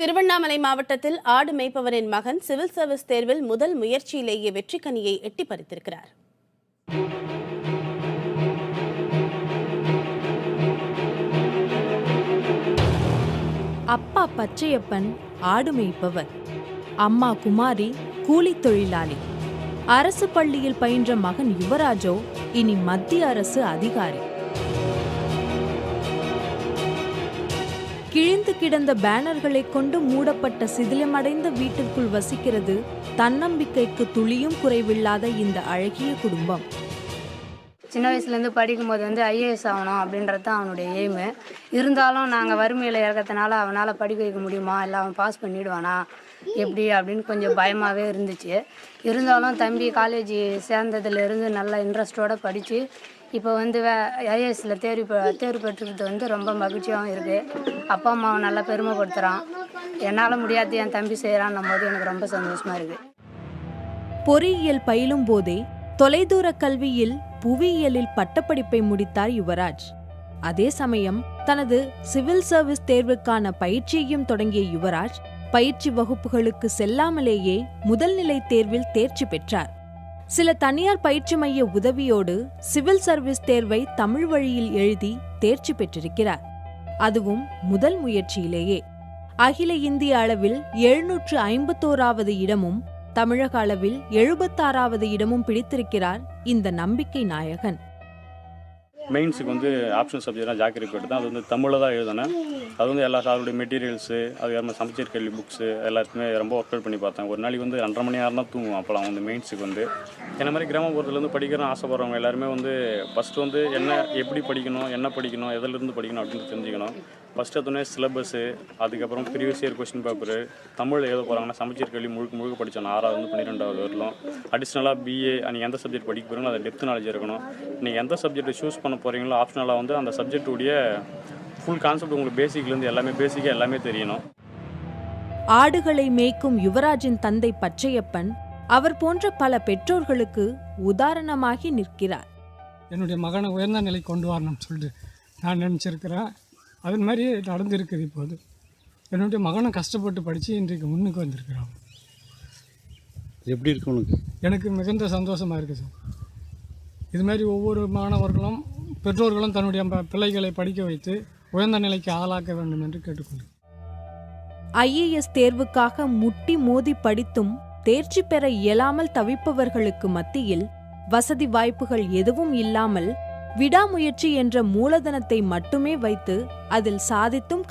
திருவண்ணாமலை மாவட்டத்தில் ஆடு மேய்ப்பவரின் மகன் சிவில் சர்வீஸ் தேர்வில் முதல் முயற்சியிலேயே வெற்றிக்கனியை எட்டி பறித்திருக்கிறார். அப்பா பச்சையப்பன் ஆடு மேய்ப்பவர், அம்மா குமாரி கூலி தொழிலாளி. அரசு பள்ளியில் பயின்ற மகன் யுவராஜோ இனி மத்திய அரசு அதிகாரி. கிழிந்து கிடந்த பேனர்களை கொண்டு மூடப்பட்ட சிதிலமடைந்த வீட்டிற்குள் வசிக்கிறது தன்னம்பிக்கைக்கு துளியும் குறைவில்லாத இந்த அழகிய குடும்பம். சின்ன வயசுலேருந்து படிக்கும்போது ஐஏஎஸ் ஆகணும் அப்படின்றது தான் அவனுடைய எய்மு. இருந்தாலும் நாங்கள் வறுமையில் இறக்கறதுனால அவனால் படிக்க வைக்க முடியுமா, இல்லை அவன் பாஸ் பண்ணிவிடுவானா எப்படி அப்படின்னு கொஞ்சம் பயமாகவே இருந்துச்சு. இருந்தாலும் தம்பி காலேஜ் சேர்ந்ததுலேருந்து நல்லா இன்ட்ரெஸ்டோடு படித்து இப்போ ஐஏஎஸில் தேர்வு பெற்றுக்கிறது ரொம்ப மகிழ்ச்சியாகவும் இருக்குது. அப்பா அம்மாவை நல்லா பெருமைப்படுத்துகிறான். என்னால் முடியாது என் தம்பி செய்கிறான்னும் போது எனக்கு ரொம்ப சந்தோஷமாக இருக்குது. பொறியியல் பயிலும் போதே தொலைதூர கல்வியில் புவியியலில் பட்டப்படிப்பை முடித்தார் யுவராஜ். அதே சமயம் தனது சிவில் சர்வீஸ் தேர்வுக்கான பயிற்சியையும் தொடங்கிய யுவராஜ் பயிற்சி வகுப்புகளுக்கு செல்லாமலேயே முதல்நிலை தேர்வில் தேர்ச்சி பெற்றார். சில தனியார் பயிற்சி மைய உதவியோடு சிவில் சர்வீஸ் தேர்வை தமிழ் வழியில் எழுதி தேர்ச்சி பெற்றிருக்கிறார். அதுவும் முதல் முயற்சியிலேயே. அகில இந்திய அளவில் 751வது இடமும் தமிழக அளவில் 76வது இடமும் பிடித்திருக்கிறார் இந்த நம்பிக்கை நாயகன். மெயின்ஸுக்கு ஆப்ஷனல் சப்ஜெக்ட்லாம் ஜாக்கிரதை போட்டு தான் அது தமிழில் தான் எழுதினேன். அது எல்லா சாருடைய மெட்டீரியல்ஸு, அதுக்கப்புறமா சமச்சீர் கல்வி புக்ஸு எல்லாத்துக்குமே ரொம்ப ஒர்க் அவுட் பண்ணி பார்த்தேன். ஒரு நாளைக்கு 2.5 மணி நேரம் தான் தூங்குவோம். அப்போலாம் மெயின்ஸுக்கு என்ன மாதிரி கிராமப்புறத்துலேருந்து படிக்கிறோம் ஆசைப்படுறவங்க எல்லாருமே ஃபஸ்ட்டு என்ன எப்படி படிக்கணும், என்ன படிக்கணும், எதிலிருந்து படிக்கணும் அப்படின்னு தெரிஞ்சுக்கணும். ஃபஸ்ட்டு எடுத்தோடனே சிலபஸ்ஸு, அதுக்கப்புறம் previous year question paper, Tamil எழுத போகிறாங்கன்னா சமச்சீர் கல்வி முழுக்க படித்தோம். 6வது 12வது வரலாம். அடிஷ்னலாக பிஏ நீங்கள் எந்த சப்ஜெக்ட் படிக்க போகிறீங்களோ அதை டெப்த் நாலேஜ் இருக்கணும். நீங்கள் எந்த சப்ஜெக்ட்டை சூஸ் பண்ண போகிறீங்களோ ஆப்ஷனலாக அந்த சப்ஜெக்டுடைய ஃபுல் கான்செப்ட் உங்களுக்கு பேசிக்லேருந்து எல்லாமே பேசிக்காக எல்லாமே தெரியணும். ஆடுகளை மேய்க்கும் யுவராஜின் தந்தை பச்சையப்பன் அவர் போன்ற பல பெற்றோர்களுக்கு உதாரணமாகி நிற்கிறார். என்னுடைய மகனை உயர்ந்த நிலை கொண்டு வரணும்னு சொல்லிட்டு நான் நினச்சிருக்கிறேன். அது மாதிரி நடந்திருக்குது. இப்போது என்னுடைய மகனை கஷ்டப்பட்டு படித்து இன்றைக்கு முன்னுக்கு வந்திருக்கிறான். எப்படி இருக்கு உனக்கு? எனக்கு மிகுந்த சந்தோஷமாக இருக்குது சார். இது மாதிரி ஒவ்வொரு மாணவர்களும் பெற்றோர்களும் தன்னுடைய பிள்ளைகளை படிக்க வைத்து உயர்ந்த நிலைக்கு ஆளாக்க வேண்டும் என்று கேட்டுக்கொள்கிறேன். ஐஏஎஸ் தேர்வுக்காக முட்டி மோதி படித்தும் தேர்ச்சி பெற இயலாமல் தவிப்பவர்களுக்கு மத்தியில் வசதி வாய்ப்புகள் எதுவும் இல்லாமல் விடாமுயற்சி என்ற மூலதனத்தை மட்டுமே வைத்து அதில் சாதித்தும்